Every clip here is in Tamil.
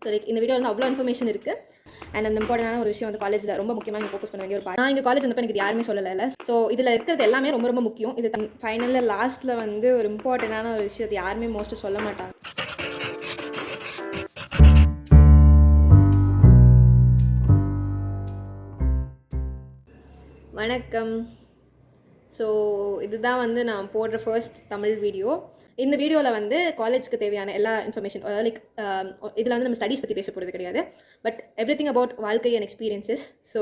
ஸோ லைக் இந்த வீடியோ வந்து அவ்வளோ இன்ஃபர்மேஷன் இருக்குது. அண்ட் அந்த இம்பார்ட்டண்டான ஒரு விஷயம் வந்து காலேஜில் ரொம்ப முக்கியமாக நீங்கள் ஃபோக்கஸ் பண்ண வேண்டிய ஒரு பார்ட். நான் இங்கே காலேஜ் வந்தப்போ எனக்கு யாருமே சொல்லலை. ஸோ இதில் இருக்கிறது எல்லாமே ரொம்ப ரொம்ப முக்கியம். இது ஃபைனலில் லாஸ்ட்டில் வந்து ஒரு இம்பார்ட்டண்டான ஒரு விஷயத்தை யாருமே மோஸ்ட்டு சொல்ல மாட்டாங்க. வணக்கம். ஸோ இதுதான் வந்து நான் போடுற ஃபர்ஸ்ட் தமிழ் வீடியோ. இந்த வீடியோவில் வந்து காலேஜுக்கு தேவையான எல்லா இன்ஃபர்மேஷன், லைக் இதில் வந்து நம்ம ஸ்டடீஸ் பற்றி பேச போகிறது கிடையாது, பட் எவ்ரி திங் அபவுட் வாழ்க்கை அண்ட் எக்ஸ்பீரியன்ஸஸ். ஸோ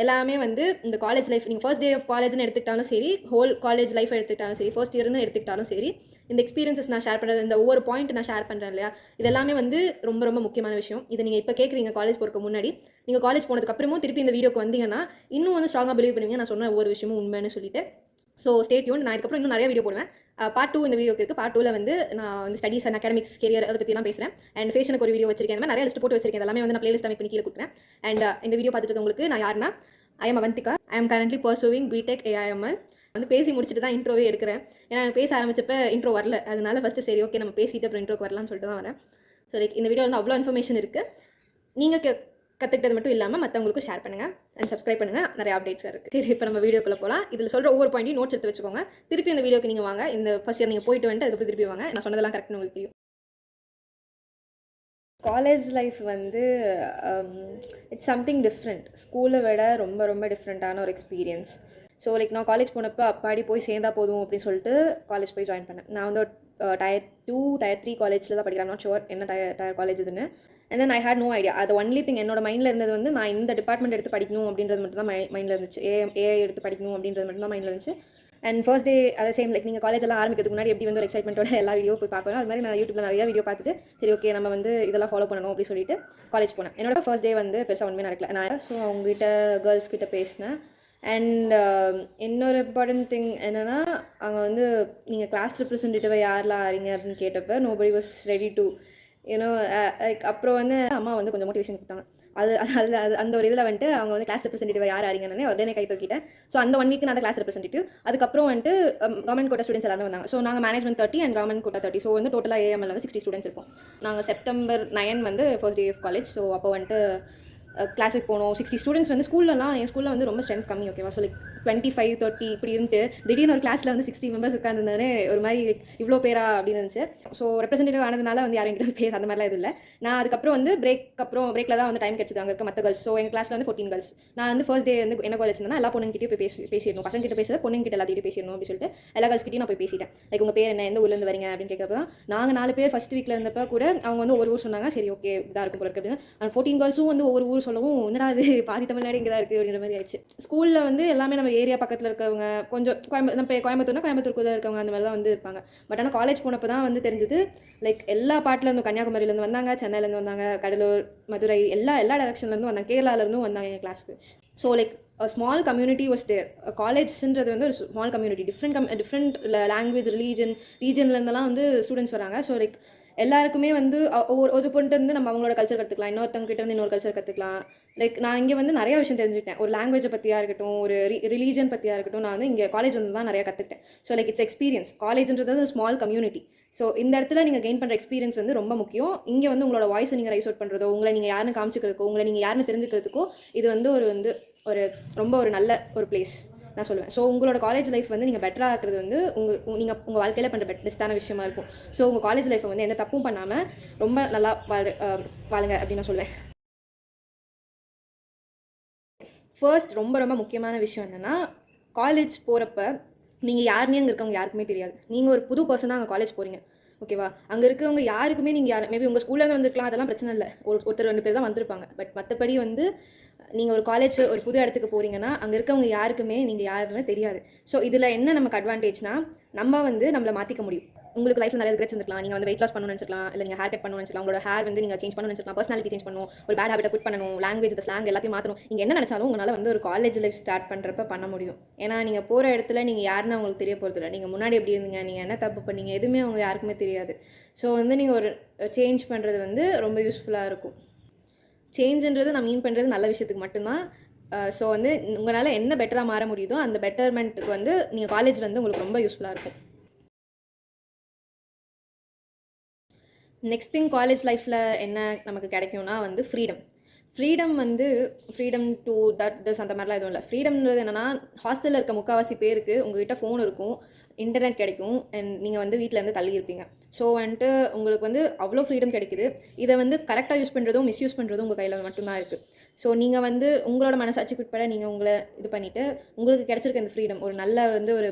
எல்லாமே வந்து இந்த காலேஜ் லைஃப், நீங்கள் ஃபர்ஸ்ட் டே ஆஃப் காலேஜ்னு எடுத்துக்கிட்டாலும் சரி, ஹோல் காலேஜ் லைஃப் எடுத்துக்கிட்டாலும் சரி, ஃபர்ஸ்ட் இயர்னு எடுத்துக்கிட்டாலும் சரி, இந்த எக்ஸ்பீரியன்ஸஸ் நான் ஷேர் பண்ணுறது, இந்த ஒவ்வொரு பாயிண்ட் நான் ஷேர் பண்ணுறேன் இல்லையா, இது எல்லாமே வந்து ரொம்ப ரொம்ப முக்கியமான விஷயம். இதை நீங்கள் இப்போ கேட்குறீங்க காலேஜ் போகிறதுக்கு முன்னாடி. நீங்கள் காலேஜ் போனதுக்கப்புறமும் திருப்பி இந்த வீடியோக்கு வந்தீங்கன்னா இன்னும் வந்து ஸ்ட்ராங்காக பிலீவ் பண்ணுவீங்க நான் சொன்ன ஒவ்வொரு விஷயமும் உண்மைன்னு சொல்லிட்டு. So stay tune. நான் இதுக்கப்புறம் இன்னும் நிறைய வீடியோ போடுவேன். பார்ட் 2 இந்த வீடியோக்கு இருக்குது. பார்ட் 2ல் வந்து நான் வந்து ஸ்டடீஸ் அண்ட் அகாடமிக்ஸ் கேரியர் அதை பற்றிலாம் பேசுகிறேன். அண்ட் ஃபேஷனுக்கு ஒரு வீடியோ வச்சிருக்கேன். அந்த மாதிரி நிறைய லிஸ்ட் போட்டு வச்சிருக்கேன். எல்லாமே வந்து நான் பிளேலிஸ்ட் அமைப்பு கீழே கொடுக்குறேன். அண்ட் இந்த வீடியோ பார்த்துட்டு உங்களுக்கு நான் யாருன்னா, I am Avantika. I am currently pursuing BTech AIML. வந்து பேசி முடிச்சுட்டு தான் இன்ட்ரோவே எடுக்கிறேன். ஏன்னா பேச ஆரம்பிச்சப்போ இன்ட்ரோ வரல, அதனால ஃபஸ்ட்டு சரி ஓகே நம்ம பேசிட்டு அப்புறம் இன்ட்ரோக்கு வரலாம்னு சொல்லிட்டு தான் வரேன். ஸோ லைக் இந்த வீடியோ வந்து அவ்வளோ இன்ஃபர்மேஷன் இருக்குது. நீங்கள் கற்றுக்கிட்டது மட்டும் இல்லாமல் மற்றவங்களுக்கும் ஷேர் பண்ணுங்கள் அண்ட் சப்ஸ்கிரைப் பண்ணுங்கள். நிறைய அப்டேட்ஸ் இருக்குது. சரி, இப்போ நம்ம வீடியோக்குள்ளே போகலாம். இதில் சொல்கிற ஒவ்வொரு பாயிண்ட்டையும் நோட்ஸ் எடுத்து வச்சுக்கோங்க. திருப்பி இந்த வீடியோக்கு நீங்கள் வாங்க. இந்த ஃபஸ்ட் இயர் நீங்கள் போயிட்டு வந்துட்டு அதுக்கப்புறம் திருப்பி வாங்க. நான் சொன்னதெல்லாம் கரெக்ட்னு உங்களுக்கு தெரியும். காலேஜ் லைஃப் வந்து இட்ஸ் சம்திங் டிஃப்ரெண்ட். ஸ்கூலை விட ரொம்ப ரொம்ப டிஃப்ரெண்ட்டான ஒரு எக்ஸ்பீரியன்ஸ். ஸோ லைக் நான் காலேஜ் போனப்போ அப்பாடி போய் சேர்ந்தா போதும் அப்படின்னு சொல்லிட்டு காலேஜ் போய் ஜாயின் பண்ணேன். நான் வந்து டயர் 2 டயர் 3 காலேஜில் தான் படிக்கிறேன். நாட் ஷுவர் என்ன டயர் காலேஜ் இதுன்னு. And then I had no idea. அது ஒன்லி திங் என்னோட மைண்டில் இருந்தது வந்து நான் இந்த டிபார்ட்மெண்ட் எடுத்து படிக்கணும் அப்படின்றது மட்டும் தான் மைண்டில் இருந்துச்சு. ஏஐ எடுத்து படிக்கணும் அப்படின்றது மட்டும் தான் மைண்டில் இருந்துச்சு. அண்ட் ஃபர்ஸ்ட் டே அதே சேம் லைக் நீங்கள் காலேஜ் எல்லாம் ஆரம்பிக்கிறதுக்கு முன்னாடி எப்படி வந்து ஒரு எக்ஸைட்மெண்ட்டோட எல்லா வீடியோ போய் பார்க்கணும், அது மாதிரி நான் யூடியூப்ல நிறைய வீடியோ பார்த்துட்டு சரி ஓகே நம்ம வந்து இதெல்லாம் ஃபாலோ பண்ணணும் அப்படின்னு சொல்லிட்டு காலேஜ் போனேன். என்னோட ஃபர்ஸ்ட் டே வந்து பெருசாக ஒன்றுமே நடக்கல. நான் ஸோ அவங்ககிட்ட கேர்ள்ஸ் கிட்ட பேசினேன். அண்ட் இன்னொரு இம்பார்ட்டன்ட் திங் என்னென்னா, அங்கே வந்து நீங்கள் கிளாஸ் ரெப்ரசன்டேட்டிவாக யாரெல்லாம் ஆறீங்க அப்படின்னு கேட்டப்போ nobody was ready to you know like. அப்புறம் வந்து அம்மா வந்து கொஞ்சம் மோட்டிவேஷன் கொடுத்தாங்க. அதில் அந்த ஒரு இதில் வந்துட்டு அவங்க வந்து கிளாஸ் ரெப்ரசன்டேட்டிவ் யார் ஆறீங்கன்னு உடனே கை தூக்கிட்டேன். ஸோ அந்த 1 வீக் நான் கிளாஸ் ரெப்ரசன்டேட்டிவ். அதுக்கப்புறம் வந்துட்டு கவர்மெண்ட் கோட்டா ஸ்டூடெண்ட்ஸ் எல்லாமே வந்தாங்க. ஸோ நாங்கள் management 30 and government quota 30. So வந்து டோட்டலாக AIML வந்து 60 ஸ்டூடெண்ட்ஸ் இருப்போம். நாங்கள் September 9 வந்து first day of college. So அப்போ வந்துட்டு கிளாஸுக்கு போனோம். 60 ஸ்டூடெண்ட்ஸ் வந்து ஸ்கூல்லலாம் என் ஸ்கூலில் வந்து ரொம்ப ஸ்ட்ரென்த் கம்மி. ஓகேவா? ஸோ லைக் 25 30 இப்படி இருந்துட்டு திடீர்னு ஒரு கிளாஸில் வந்து 60 மெம்பர்ஸ் உட்காந்துருந்தானே ஒரு மாதிரி இவ்வளோ பேரா அப்படின்னு இருந்துச்சு. ஸோ ரெப்ரசன்டேட்டிவ் ஆனதுனால வந்து யாரும் எங்கிட்ட பேச அந்த மாதிரிலாம் இது இல்லை. நான் அதுக்கப்புறம் வந்து பிரேக்கில் தான் வந்து டைம் கிடச்சிது அங்கே இருக்க மற்ற கேர்ள்ஸ். ஸோ எங்கள் கிளாஸில் வந்து 14 கேர்ள்ஸ். நான் வந்து ஃபர்ஸ்ட் டே வந்து என்ன காலேஜ் இருந்தால் எல்லா பொண்ணுங்கிட்டே போய் பேசிடணும். பசங்க கிட்ட பேசுறது பொண்ணுங்கிட்ட எல்லாத்தையும் பேசிடணும் அப்படின்னு சொல்லிட்டு எல்லா கேர்ள்ஸ்கிட்டையும் நான் போய் பேசிட்டேன். லைக் உங்கள் பேர் என்ன, எந்த ஊர்லேருந்து வரீங்க அப்படின்னு கேட்கறப்ப தான் நாங்கள் 4 பேர் ஃபர்ஸ்ட் வீக்கில் இருந்தப்போ கூட அவங்க வந்து ஒரு ஊர் சொன்னாங்க. சரி ஓகே இதாக இருக்கும் போல இருக்குது அப்படின்னு. 14 கேர்ள்ஸும் வந்து ஒவ்வொரு ஊர் சொல்லவும் என்னடா அது பாதி தமிழ்நாடு இங்கே தான் இருக்குது அப்படின்ற மாதிரி ஆயிடுச்சு. ஸ்கூலில் வந்து எல்லாமே நம்ம ஏரியா பக்கத்தில் இருக்கவங்க, கொஞ்சம் நம்ம கோயம்புத்தூர்க்குள்ளே இருக்கவங்க அந்த மாதிரி தான் வந்து இருப்பாங்க. பட் ஆனால் காலேஜ் போனப்போ தான் வந்து தெரிஞ்சது லைக் எல்லா பாட்டிலேருந்து, கன்னியாகுமரியிலேருந்து வந்தாங்க, சென்னையிலேருந்து வந்தாங்க, கடலூர், மதுரை, எல்லா கேரளாலேருந்தும் வந்தாங்க எங்கள் கிளாஸ்க்கு. So like small community was there. காலேஜ்ன்றது வந்து ஒரு ஸ்மால் கம்யூனிட்டி, டிஃப்ரெண்ட் லாங்குவேஜ், ரீஜன்லேருந்தெல்லாம் வந்து ஸ்டூடெண்ட்ஸ் வராங்க. ஸோ லைக் எல்லாருக்குமே வந்து ஒரு பொண்ணுட்டு இருந்து நம்ம அவங்களோட கல்ச்சர் கற்றுக்கலாம், இன்னொருத்தவங்க கிட்ட இருந்து இன்னொரு கல்ச்சர் கற்றுக்கலாம். லைக் நான் இங்கே வந்து நிறைய விஷயம் தெரிஞ்சுக்கிட்டேன். ஒரு லாங்குவேஜை பற்றியாக இருக்கட்டும், ஒரு ரிலீஜன் பற்றியாக இருக்கட்டும், நான் வந்து இங்கே காலேஜ் வந்து தான் நிறையா கற்றுக்கிட்டேன். So like it's experience. காலேஜ்ன்றது ஒரு ஸ்மால் கம்யூனிட்டி. ஸோ இந்த இடத்துல நீங்கள் கெயின் பண்ணுற எக்ஸ்பீரியன்ஸ் வந்து ரொம்ப முக்கியம். இங்கே வந்து உங்களோட வாய்ஸை நீங்கள் ரைஸ் அவுட் பண்ணுறதோ, உங்களை நீங்கள் யாருன்னு காமிச்சிக்கிறதுக்கோ, உங்களை நீங்கள் யாருன்னு தெரிஞ்சுக்கிறதுக்கோ இது வந்து ஒரு ரொம்ப ஒரு நல்ல ஒரு பிளேஸ் நான் சொல்லுவேன். ஸோ உங்களோட காலேஜ் லைஃப் வந்து நீங்கள் பெட்டராக இருக்கிறது வந்து உங்கள் வாழ்க்கையில் பண்ணுற பெஸ்ட்டான விஷயமா இருக்கும். ஸோ உங்கள் காலேஜ் லைஃப்பை வந்து எந்த தப்பும் பண்ணாமல் ரொம்ப நல்லா வாழுங்க அப்படின்னு நான் சொல்லுவேன். ஃபர்ஸ்ட் ரொம்ப ரொம்ப முக்கியமான விஷயம் என்னென்னா, காலேஜ் போகிறப்ப நீங்கள் யாருன்னே அங்கே இருக்கவங்க யாருக்குமே தெரியாது. நீங்கள் ஒரு புது பர்சனாக அங்கே காலேஜ் போகிறீங்க. ஓகேவா? அங்கே இருக்கவங்க யாருக்குமே நீங்கள் மேபி உங்கள் ஸ்கூல்லேருந்து வந்துருக்கலாம், அதெல்லாம் பிரச்சனை இல்லை. ஒருத்தர் 2 பேர் தான் வந்திருப்பாங்க. பட் மற்றபடி வந்து நீங்கள் ஒரு காலேஜ் ஒரு புது இடத்துக்கு போகிறீங்கன்னா அங்கே இருக்கவங்க யாருக்குமே நீங்கள் யாருன்னு தெரியாது. ஸோ இதில் என்ன நமக்கு அட்வான்டேஜ்னால், நம்ம வந்து நம்மளை மாற்றிக்க முடியும். உங்களுக்கு லைஃப்பில் நிறைய ரிக்ரெட்ஸ் இருக்கலாம். நீங்கள் வந்து வெயிட் லாஸ் பண்ணணும்னு நினச்சிக்கலாம், இல்லை நீங்கள் ஹேர் கட் பண்ணணும்னு நினச்சிக்கலாம், உங்களோட ஹேர் வந்து நீங்கள் சேஞ்ச் பண்ணணும்னு நினச்சிக்கலாம், பர்சனாலிட்டி சேஞ்ச் பண்ணணும், ஒரு பேட் ஹேபிட்டை குட் பண்ணணும், லாங்குவேஜ் ஸ்லாங் எல்லாத்தையும் மாற்றணும். நீங்கள் என்ன நினச்சாலும் உங்களால் வந்து ஒரு காலேஜ் லைஃப் ஸ்டார்ட் பண்ணுறப்ப பண்ண முடியும். ஏன்னா நீங்கள் போகிற இடத்துல நீங்கள் யாருன்னு அவங்களுக்கு தெரிய போகிறதில்ல. நீங்கள் முன்னாடி எப்படி இருந்தீங்க, நீங்கள் என்ன தப்பு பண்ணீங்க, எதுவுமே அவங்க யாருக்குமே தெரியாது. ஸோ வந்து நீங்கள் ஒரு சேஞ்ச் பண்ணுறது வந்து ரொம்ப யூஸ்ஃபுல்லாக இருக்கும். சேஞ்சுன்றது நான் மீன் பண்ணுறது நல்ல விஷயத்துக்கு மட்டும்தான். ஸோ வந்து உங்களால் என்ன பெட்டராக மாற முடியுதோ அந்த பெட்டர்மெண்ட்டுக்கு வந்து நீங்கள் காலேஜ் வந்து உங்களுக்கு ரொம்ப யூஸ்ஃபுல்லாக இருக்கும். நெக்ஸ்ட் திங் காலேஜ் லைஃப்பில் என்ன நமக்கு கிடைக்கும்னா வந்து ஃப்ரீடம் டு தட் திஸ் அந்த மாதிரிலாம் எதுவும் இல்லை. ஃப்ரீடம்ன்றது என்னென்னா, ஹாஸ்டலில் இருக்க முக்கால்வாசி பேருக்கு உங்கள்கிட்ட ஃபோன் இருக்கும், இன்டர்நெட் கிடைக்கும், அண்ட் நீங்கள் வந்து வீட்டிலேருந்து தள்ளி இருப்பீங்க. ஸோ வந்துட்டு உங்களுக்கு வந்து அவ்வளோ ஃப்ரீடம் கிடைக்குது. இதை வந்து கரெக்டாக யூஸ் பண்ணுறதும் மிஸ்யூஸ் பண்ணுறதும் உங்கள் கையில் மட்டும்தான் இருக்குது. ஸோ நீங்கள் வந்து உங்களோட மனசாட்சிக்கு உட்பட நீங்கள் உங்களை இது பண்ணிவிட்டு உங்களுக்கு கிடச்சிருக்க இந்த ஃப்ரீடம் ஒரு நல்ல வந்து ஒரு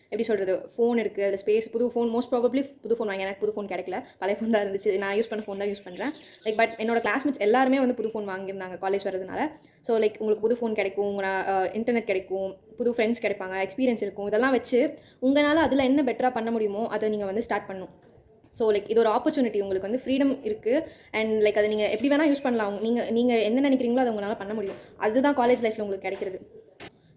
எப்படி சொல்கிறது, ஃபோன் இருக்குது, அதில் ஸ்பேஸ், புது ஃபோன், மோஸ்ட் ப்ராபப்ளி புது ஃபோன் வாங்கி, எனக்கு புது ஃபோன் கிடைக்கல, பழைய ஃபோன் தான் இருந்துச்சு, நான் யூஸ் பண்ண ஃபோன் தான் யூஸ் பண்ணுறேன். லைக் பட் என்னோட கிளாஸ்மேட்ஸ் எல்லாருமே வந்து புது ஃபோன் வாங்கியிருந்தாங்க காலேஜ் வரதுனால. ஸோ லைக் உங்களுக்கு புது ஃபோன் கிடைக்கும், உங்கள் இன்டர்நெட் கிடைக்கும், புது ஃப்ரெண்ட்ஸ் கிடைப்பாங்க, எக்ஸ்பீரியன்ஸ் இருக்கும். இதெல்லாம் வச்சு உங்களால் அதில் என்ன பெட்டராக பண்ண முடியுமோ அதை நீங்கள் வந்து ஸ்டார்ட் பண்ணணும். ஸோ லைக் இது ஒரு ஆப்பர்ச்சுனிட்டி, உங்களுக்கு வந்து ஃப்ரீடம் இருக்குது. அண்ட் லைக் அதை நீங்கள் எப்படி வேணால் யூஸ் பண்ணலாம். நீங்கள் என்ன நினைக்கிறீங்களோ அதை உங்களால் பண்ண முடியும். அதுதான் காலேஜ் லைஃப்பில் உங்களுக்கு கிடைக்கிறது.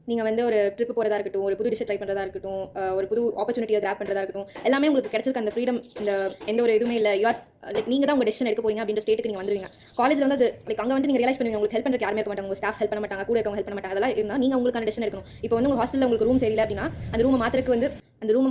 நீங்கள் வந்து ஒரு ட்ரிப்பு போகிறதா இருக்கட்டும், ஒரு புது டிஷ் ட்ரை பண்ணுறதா இருக்கட்டும், ஒரு புது ஆப்பர்ச்சுனிட்டியை கிராப் பண்ணுறதா இருக்கட்டும், எல்லாமே உங்களுக்கு கிடைச்சிருக்க அந்த ஃப்ரீடம். இந்த எந்த ஒரு இதுவுமே இல்லை. யூஆர் லைக் நீங்கள் தான் உங்கள் டெசிஷன் எடுக்க போறீங்க அப்படின்ற ஸ்டேட்டுக்கு நீங்கள் வந்துருவீங்க. காலேஜில் வந்து அது லைக் அங்கே வந்து நீங்கள் ரியலைஸ் பண்ணுவீங்க, உங்களுக்கு ஹெல்ப் பண்ணுறதுக்கு யாருமே இருக்க மாட்டாங்க, உங்கள் ஸ்டாஃப் ஹெல்ப் பண்ண மாட்டாங்க, கூட இருக்கவங்க ஹெல்ப் பண்ண மாட்டாங்க. அதெல்லாம் இருந்தால் நீங்கள் உங்களுக்கான டெசிஷன் எடுக்கணும். இப்போ வந்து உங்கள் ஹாஸ்டலில் உங்களுக்கு ரூம் சரியில்லை அப்படின்னா அந்த ரூமை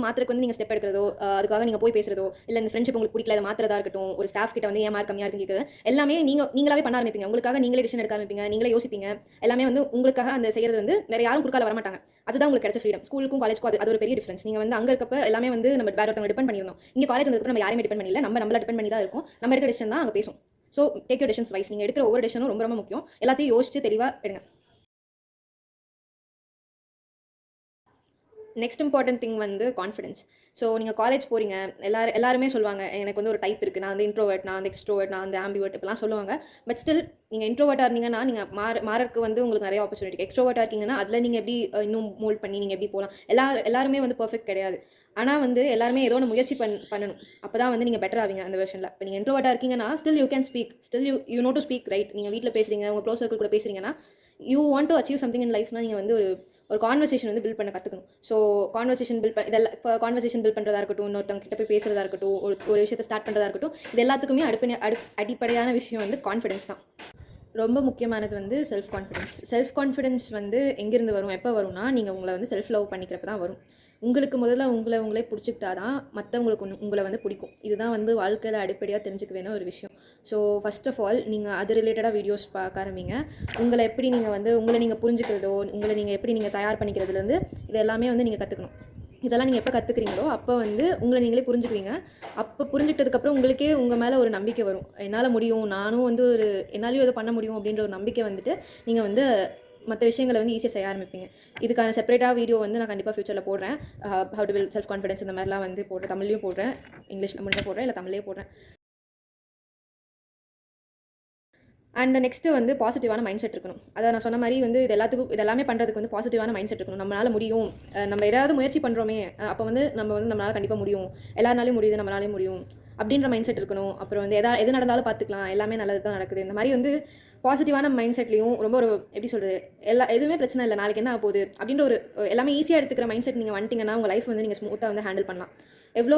மாத்திரக்கு வந்து நீங்கள் ஸ்டெப் எடுக்கிறதோ, அதுக்காக நீங்கள் போய் பேசுறதோ, இல்லை இந்த ஃப்ரெண்ட்ஷிப் உங்களுக்கு பிடிக்கல, அதை மாத்திரதா இருக்கட்டும், ஒரு ஸ்டாஃப் கிட்ட வந்து ஏன் மார்க் கம்மியாக இருக்குன்னு கேட்குறது, எல்லாமே நீங்களாவே பண்ண ஆரம்பிப்பீங்க. உங்களுக்காக நீங்களே டிசிஷன் எடுக்க ஆரம்பிப்பீங்க, நீங்களே யோசிப்பீங்க. எல்லாமே வந்து உங்களுக்காக அந்த செய்கிறது வந்து வேற யாரும் குறுக்கால வர மாட்டாங்க. அதுதான் உங்களுக்கு கிடைச்ச ஃப்ரீடம். ஸ்கூலுக்கும் காலேஜ்க்கும் அது ஒரு பெரிய டிஃபரன்ஸ். நீங்கள் வந்து அங்கே இருக்கப்ப எல்லாமே வந்து நம்ம வேற ஒருத்தவங்க டிபெண்ட் பண்ணியிருந்தோம். இங்கே காலேஜ் வந்ததுக்கு நம்ம யாரையுமே டிபெண்ட் பண்ணல, நம்மள டிபெண்ட் பண்ணி தான் இருக்கும். நம்ம எடுக்கிற டிசிஷன் தான் அங்கே பேசும். So take your decisions wise. நீங்கள் எடுக்கிற ஒவ்வொரு டெசிஷனும் ரொம்ப ரொம்ப முக்கியம். எல்லாத்தையும் யோசிச்சு தெளிவாக எடுங்க. நெக்ஸ்ட் இம்பார்ட்டன்ட் திங் வந்து கான்ஃபிடன்ஸ். ஸோ நீங்கள் காலேஜ் போகிறீங்க, எல்லாருமே சொல்லுவாங்க எனக்கு வந்து ஒரு டைப் இருக்குது, நான் வந்து இன்ட்ரோவர்ட், நான் வந்து எக்ஸ்ட்ரோவர்ட், நான் வந்து ஆம்பிவர்ட் இப்பெல்லாம் சொல்லுவாங்க. பட் ஸ்டில் நீங்கள் இன்ட்ரோவர்ட்டாக இருந்தீங்கன்னா நீங்கள் மாறக்கு வந்து உங்களுக்கு நிறைய ஆப்பர்ச்சுனிட்டி. எக்ஸ்ட்ரோவர்ட்டாக இருக்கீங்கன்னா அதில் நீங்கள் எப்படி இன்னும் மோல்ட் பண்ணி நீங்கள் எப்படி போகலாம். எல்லாருமே வந்து பர்ஃபெக்ட் கிடையாது. ஆனால் வந்து எல்லாருமே ஏதோ ஒன்று முயற்சி பண்ணணும். அப்போ தான் வந்து நீங்கள் பெட்டர் ஆவீங்க அந்த வெர்ஷனில். இப்போ நீங்கள் இன்ட்ரோவர்ட்டாக இருக்கீங்கன்னா still you can speak, still you know to speak right. நீங்கள் வீட்டில் பேசுகிறீங்க, உங்கள் க்ளோஸ் சர்க்கிள் கூட பேசுகிறீங்கன்னா, you want to achieve something in லைஃப்னா நீங்கள் வந்து ஒரு கான்வர்சேஷன் வந்து பில்ட் பண்ண கற்றுக்கணும். ஸோ கான்வர்சேஷன் பில்ட் பண்ணுறதா இருக்கட்டும், இன்னொருத்தவங்க கிட்ட போய் பேசுகிறதா இருக்கட்டும், ஒரு விஷயத்தை ஸ்டார்ட் பண்ணுறதா இருக்கட்டும், இது எல்லாத்துக்குமே அடிப்படையான விஷயம் வந்து கான்ஃபிடன்ஸ் தான். ரொம்ப முக்கியமானது வந்து செல்ஃப் கான்ஃபிடன்ஸ் வந்து எங்கேருந்து வரும், எப்போ வரும்னா, நீங்கள் உங்களை வந்து செல்ஃப் லவ் பண்ணிக்கிறப்ப தான் வரும். உங்களுக்கு முதல்ல உங்களே பிடிச்சிக்கிட்டா தான் மற்றவங்களுக்கு உங்களை வந்து பிடிக்கும். இதுதான் வந்து வாழ்க்கையில் அடிப்படையாக தெரிஞ்சுக்க வேணும் ஒரு விஷயம். ஸோ ஃபர்ஸ்ட் ஆஃப் ஆல் நீங்கள் அது ரிலேட்டடாக வீடியோஸ் பார்க்க ஆரம்பிங்க. உங்களை எப்படி நீங்கள் வந்து உங்களை நீங்கள் புரிஞ்சுக்கிறதோ, உங்களை நீங்கள் எப்படி நீங்கள் தயார் பண்ணிக்கிறதுலேருந்து இது எல்லாமே வந்து நீங்கள் கற்றுக்கணும். இதெல்லாம் நீங்கள் எப்போ கற்றுக்குறீங்களோ அப்போ வந்து உங்களை நீங்களே புரிஞ்சுக்குவீங்க. அப்போ புரிஞ்சுக்கிட்டதுக்கப்புறம் உங்களுக்கே உங்கள் மேலே ஒரு நம்பிக்கை வரும். என்னால் முடியும், நானும் வந்து என்னாலையும் இதை பண்ண முடியும் அப்படின்ற ஒரு நம்பிக்கை வந்துட்டு நீங்கள் வந்து மற்ற விஷயங்களை வந்து ஈஸியாக செய்ய ஆரம்பிப்பீங்க. இதுக்கான செப்பரேட்டாக வீடியோ வந்து நான் கண்டிப்பாக ஃபியூச்சரில் போடுறேன். How to build self confidence இந்த மாதிரிலாம் வந்து போடுறேன். தமிழ்லையும் போடுறேன், இங்கிலீஷில் மட்டும் போடுறேன், இல்லை தமிழ்லேயே போடுறேன். அண்ட் நெக்ஸ்ட்டு வந்து பாசிட்டிவான மைண்ட் செட் இருக்கணும். அதை நான் சொன்ன மாதிரி வந்து இதெல்லாமே பண்ணுறதுக்கு வந்து பாசிட்டிவான மைண்ட் செட் இருக்கணும். நம்மளால் முடியும், நம்ம ஏதாவது முயற்சி பண்ணுறோமே, அப்போ வந்து நம்மளால் கண்டிப்பாக முடியும், எல்லாருனாலையும் முடியுது, நம்மளாலையும் முடியும் அப்படின்ற மைண்ட் செட் இருக்கணும். அப்புறம் வந்து எது நடந்தாலும் பார்த்துக்கலாம், எல்லாமே நல்லது தான் நடக்குது, இந்த மாதிரி வந்து பாசிட்டிவான மைண்ட் செட்லேயும் ரொம்ப எப்படி சொல்கிறது, எதுவுமே பிரச்சனை இல்லை, நாளைக்கு என்ன ஆக போகுது அப்படின்ற எல்லாமே ஈஸியாக எடுத்துக்கிற மைண்ட் செட் நீங்கள் வந்துட்டிங்கன்னா உங்கள் லைஃப் வந்து நீங்கள் ஸ்மூத்தாக வந்து ஹேண்டில் பண்ணலாம். எவ்வளோ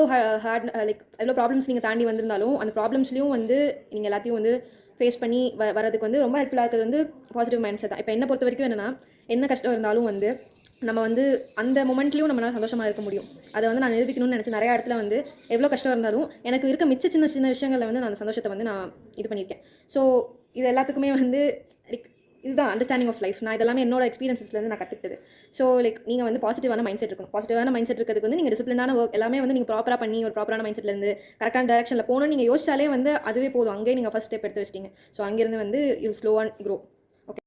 எவ்வளோ ப்ராப்ளம்ஸ் நீங்கள் தாண்டி வந்திருந்தாலும் அந்த ப்ராப்ளம்ஸ்லையும் வந்து நீங்கள் எல்லாத்தையும் வந்து ஃபேஸ் பண்ணி வரதுக்கு வந்து ரொம்ப ஹெல்ப்ஃபுல்லாக இருக்கிறது வந்து பாசிட்டிவ் மைண்ட் செட் தான். இப்போ என்னை பொறுத்த வரைக்கும் என்னென்னா, என்ன கஷ்டம் இருந்தாலும் வந்து நம்ம வந்து அந்த மொமெண்ட்லேயும் நம்மளால் சந்தோஷமாக இருக்க முடியும். அதை வந்து நான் நிரூபிக்கணும்னு நினச்சி நிறையா இடத்துல வந்து எவ்வளோ கஷ்டம் இருந்தாலும் எனக்கு இருக்க மிச்ச சின்ன விஷயங்களில் வந்து நான் சந்தோஷத்தை வந்து நான் இது பண்ணியிருக்கேன். ஸோ இது எல்லாத்துக்குமே வந்து இதுதான் அண்டர்ஸ்டாண்டிங் ஆஃப் லைஃப். நான் இதெல்லாமே என்னோட எக்ஸ்பீரியன்ஸஸ்லேருந்து நான் கற்றுக்கிட்டது. ஸோ நீங்கள் வந்து பாசிட்டிவான மைண்ட் செட் இருக்கணும். பாசிட்டிவான மைண்ட் செட் இருக்கிறதுக்கு வந்து நீங்கள் டிசிப்ளினான ஒர்க் எல்லாமே வந்து நீங்கள் ப்ராப்பராக பண்ணி ஒரு ப்ராப்பரான மைண்ட் செட்லேருந்து கரெக்டான டேரக்ஷனில் போகணும்னு நீங்கள் யோசிச்சாலே வந்து அதுவே போதும். அங்கேயே நீங்கள் ஃபஸ்ட் ஸ்டெப் எடுத்து வச்சிட்டிங்க. ஸோ அங்கேருந்து வந்து you slow and grow. Okay.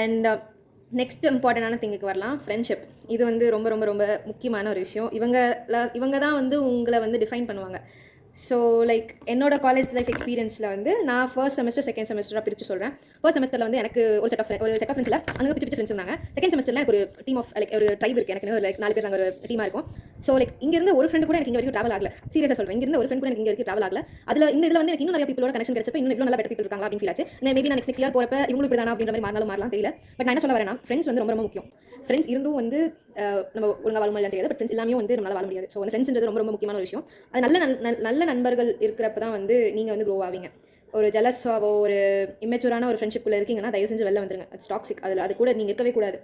And next இம்பார்ட்டண்டான திங்குக்கு வரலாம், ஃப்ரெண்ட்ஷிப். இது வந்து ரொம்ப ரொம்ப ரொம்ப முக்கியமான ஒரு விஷயம். இவங்க தான் வந்து உங்களை வந்து டிஃபைன் பண்ணுவாங்க. ஸோ லைக் என்னோட காலேஜ் லைஃப் எக்ஸ்பீரியன்ஸில் வந்து நான் ஃபர்ஸ்ட் செமஸ்டர் செகண்ட் செமஸ்டராக பிரித்து சொல்கிறேன். ஃபர்ஸ்ட் செமஸ்டரில் வந்து எனக்கு ஒரு செட் ஆஃப் ஃப்ரெண்ட்ஸில் அங்கே பிரிச்சு ஃப்ரெண்ட்ஸ் இருந்தாங்க. செகண்ட் செமஸ்டரில் எனக்கு ஒரு டீம் ஆஃப் ஒரு ட்ரைப் இருக்குது. எனக்கு லைக் 4 பேர் நாங்கள் ஒரு டீமாக இருக்கும். ஸோ லைக் இங்கேருந்து ஒரு ஃப்ரெண்டு கூட எனக்கு இங்கே வரைக்கும் ட்ராவல் ஆகல. சீரியஸாக சொல்கிறேன், இங்கேருந்து ஒரு ஃப்ரெண்ட் கூட எனக்கு இங்கே வரைக்கும் ட்ராவல் ஆகல. இதில் வந்து எனக்கு இன்னும் நிறைய பீப்பிளோட கனெக்ஷன் கிடைச்சப்ப இன்னும் இவ்வளோ நல்ல பெட்டர் பீப்பிள் இருக்காங்க அப்படின்னு ஃபீல் ஆச்சு. மேபி நான் நெக்ஸ்ட் இயர் போகிறப்ப இவங்களுக்கு இப்படி தானா அப்படின்ற மாதிரி மாறலாம் தெரியல. பட் நான் என்ன சொல்ல வரேன்னா, ஃப்ரெண்ட்ஸ் வந்து ரொம்ப ரொம்ப முக்கியம். ஃப்ரெண்ட்ஸ் இருந்தும் வந்து நம்ம ஒழுங்காக வாழ முடியாது, பட் ஃப்ரெண்ட்ஸ் எல்லாமே வந்து நம்மளால் வாழ முடியாது. ஸோ வந்து ஃப்ரெண்ட்ஸ்ன்றது ரொம்ப ரொம்ப முக்கியமான ஒரு விஷயம். அது நல்ல நண்பர்கள் இருக்கிறப்ப தான் வந்து நீங்கள் வந்து க்ரோ ஆவீங்க. ஒரு ஜெலஸாவோ ஒரு இம்மெச்சூரான ஒரு ஃப்ரெண்ட்ஷிப்பில் இருக்கீங்கன்னா தயவு செஞ்சு வெளில வந்துருங்க. அது டாக்ஸிக். அது கூட நீங்கள் இருக்கவே கூடாது.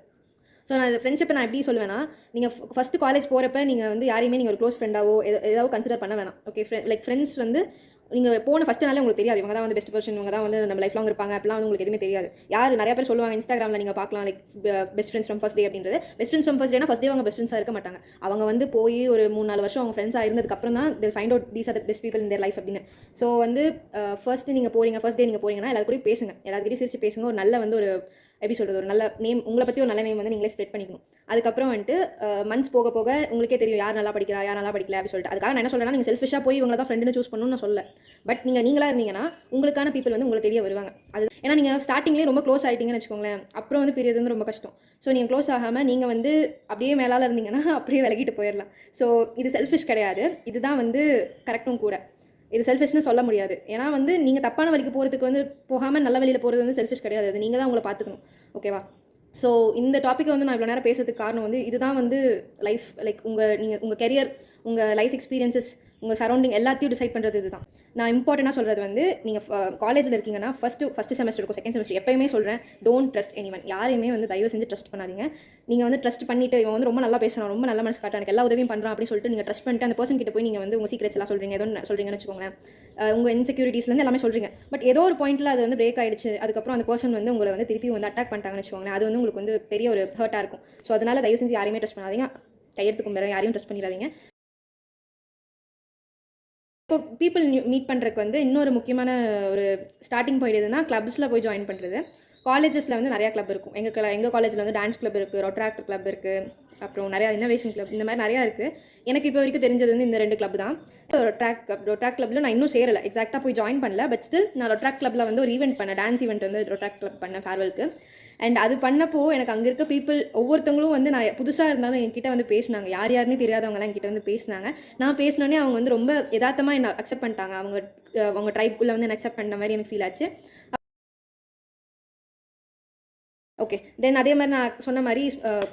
ஸோ நான் ஃப்ரெண்ட்ஷிப்பை நான் எப்படி சொல்லுவேன்னா, நீங்கள் ஃபஸ்ட்டு காலேஜ் போகிறப்ப நீங்கள் வந்து யாரையுமே நீங்கள் ஒரு க்ளோஸ் ஃப்ரெண்டாவோ ஏதாவது கன்சிடர் பண்ண வேணாம். ஓகே, லைக் ஃப்ரெண்ட்ஸ் வந்து நீங்கள் போன ஃபஸ்ட்டு நாளே உங்களுக்கு தெரியாது, இவங்க தான் வந்து பெஸ்ட் பர்சன், இவங்க தான் வந்து நம்ம லைஃப் லாங் இருப்பாங்க அப்படிலாம் வந்து உங்களுக்கு எதுவுமே தெரியாது. யார் நிறைய பேர் சொல்லுவாங்க இன்ஸ்டாகிராமில் நீங்கள் பார்க்கலாம், like best friends from first day அப்படின்றது. பெஸ்ட் ஃப்ரெண்ட்ஸ் ஃப்ரம் ஃபர்ஸ்ட் டேனா ஃபர்ஸ்ட் டே அவங்க பெஸ்ட் ஃப்ரெண்ட்ஸாக இருக்க மாட்டாங்க. அவங்க வந்து போய் ஒரு 3-4 வருஷம் அவங்க ஃப்ரெண்ட்ஸாக இருந்ததுக்கப்புறம் தான் they find out these are the best people in their life அப்படின்னு. ஸோ வந்து ஃபர்ஸ்ட்டு நீங்கள் போகிறீங்க, ஃபர்ஸ்ட் டே நீங்கள் போகிறீங்கன்னா எல்லாத்துக்கூடயும் பேசுங்க, எல்லாத்துக்கிட்டையும் சிரிச்சு பேசுங்க. ஒரு நல்ல வந்து ஒரு எப்படி சொல்கிறது, ஒரு நல்ல நேம், உங்களை பற்றி ஒரு நல்ல நேம் வந்து நீங்களே ஸ்ப்ரெட் பண்ணிக்கணும். அதுக்கப்புறம் வந்துட்டு மந்த்ஸ் போக போக உங்களுக்கே தெரியும் யார் நல்லா படிக்கிறா, யார் நல்லா படிக்கல அப்படின்னு சொல்லிட்டு. அதுக்காக நான் என்ன சொல்கிறேன்னா, நீங்கள் செல்ஃபிஷாக போய் இவங்க தான் ஃப்ரெண்டுன்னு சூஸ் பண்ணணும்னு நான் சொல்ல. பட் நீங்களாக இருந்தீங்கன்னா உங்களுக்கான பீப்பிள் வந்து உங்களுக்கு தெரிய வருவாங்க. அது ஏன்னா நீங்கள் ஸ்டார்டிங்லேயே ரொம்ப க்ளோஸ் ஆகிட்டீங்கன்னு வச்சுக்கோங்களேன், அப்புறம் வந்து பிரியது வந்து ரொம்ப கஷ்டம். ஸோ நீங்கள் க்ளோஸ் ஆகாமல் நீங்கள் வந்து அப்படியே மேலால் இருந்தீங்கன்னா அப்படியே விலகிட்டு போயிடலாம். ஸோ இது செல்ஃபிஷ் கிடையாது, இதுதான் வந்து கரெக்டும் கூட. இது செல்ஃபிஷ்னு சொல்ல முடியாது. ஏன்னா வந்து நீங்கள் தப்பான வழிக்கு போகிறதுக்கு வந்து போகாமல் நல்ல வழியில் போகிறது வந்து செல்ஃபிஷ் கிடையாது. அது நீங்கள் தான் உங்களை பார்த்துக்கணும். ஓகேவா? ஸோ இந்த டாப்பிக்கை வந்து நான் இவ்வளோ நேரம் பேசுறதுக்கு காரணம் வந்து இதுதான் வந்து லைஃப், லைக் உங்கள் கெரியர், உங்கள் லைஃப் எக்ஸ்பீரியன்ஸஸ், உங்கள் சரௌண்டிங் எல்லாத்தையும் டிசைட் பண்ணுறது இதுதான். நான் இம்பார்ட்டண்டாக சொல்கிறது வந்து, நீங்கள் காலேஜில் இருக்கீங்கன்னா ஃபஸ்ட்டு செமஸ்டர் இருக்கும், செகண்ட் செமஸ்டர், எப்பயுமே சொல்கிறேன், டோன்ட் ட்ரஸ்ட் எனிவன். யாரையுமே வந்து தயவு செஞ்சு ட்ரஸ்ட் பண்ணாதீங்க. நீங்கள் வந்து ட்ரஸ்ட் பண்ணிவிட்டு இவன் வந்து ரொம்ப நல்லா பேசுகிறான், ரொம்ப நல்ல மனசு காட்டான், எனக்கு எல்லா உதவியும் பண்ணுறான் அப்படின்னு சொல்லிட்டு நீங்கள் ட்ரஸ்ட் பண்ணிட்டு அந்த பர்சன் கிட்ட போய் நீங்கள் வந்து உங்கள் சீக்ரெட்ஸ் எல்லாம் சொல்கிறீங்க, ஏதோ சொல்கிறீங்கன்னு வச்சுக்கோங்களேன். உங்கள் இன்செக்யூரிட்டிஸ்லேருந்து எல்லாமே சொல்கிறீங்க. பட் ஏதோ ஒரு பாயிண்ட்டில் அது வந்து பிரேக் ஆகிடுச்சு, அதுக்கப்புறம் அந்த பர்சன் வந்து உங்களை வந்து திருப்பி வந்து அட்டாக் பண்ணிட்டாங்கன்னு வச்சுக்கோங்களேன். அது வந்து உங்களுக்கு வந்து பெரிய ஒரு ஹர்ட்டாக இருக்கும். ஸோ அதனால் தயவு செஞ்சு யாரையுமே ட்ரஸ்ட் பண்ணாதீங்க, கையெழுத்துக்கும் வேறு யாரையும் ட்ரஸ்ட் பண்ணிடாதீங்க. இப்போ பீப்புள் மீட் பண்ணுறதுக்கு வந்து இன்னொரு முக்கியமான ஒரு ஸ்டார்டிங் பாயிண்ட் எதுனா, கிளப்ஸில் போய் ஜாயின் பண்ணுறது. காலேஜஸில் வந்து நிறையா கிளப் இருக்கும். எங்கள் காலேஜில் வந்து டான்ஸ் கிளப் இருக்குது, ரொட்ராக்ட் கிளப் இருக்குது, அப்புறம் நிறையா இன்னோவேஷன் கிளப், இந்த மாதிரி நிறையா இருக்குது. எனக்கு இப்போ வரைக்கும் தெரிஞ்சது வந்து இந்த 2 கிளப் தான். ரொட்ராக்ட் கிளப்பில் நான் இன்னும் சேரலை, எக்ஸாக்டாக போய் ஜாயின் பண்ணல. பட் ஸ்டில் நான் ரொட்ராக்ட் கிளப்பில் வந்து ஒரு ஈவெண்ட் பண்ணேன், டான்ஸ் ஈவெண்ட் வந்து ரொட்ராக்ட் கிளப் பண்ணேன் ஃபேர்வெலுக்கு. அண்ட் அது பண்ணப்போ எனக்கு அங்கே இருக்க பீப்புள் ஒவ்வொருத்தவங்களும் வந்து நான் புதுசாக இருந்தாலும் என்கிட்ட வந்து பேசினாங்க. யாருன்னே தெரியாதவங்களாம் என்கிட்ட வந்து பேசினாங்க. நான் பேசினோடனே அவங்க வந்து ரொம்ப யதார்த்தமாக என்ன அக்செப்ட் பண்ணிட்டாங்க. அவங்க ட்ரைப்குள்ளே வந்து என்ன அக்செப்ட் பண்ண மாதிரி எனக்கு ஃபீல் ஆச்சு. ஓகே, தென் அதே மாதிரி நான் சொன்ன மாதிரி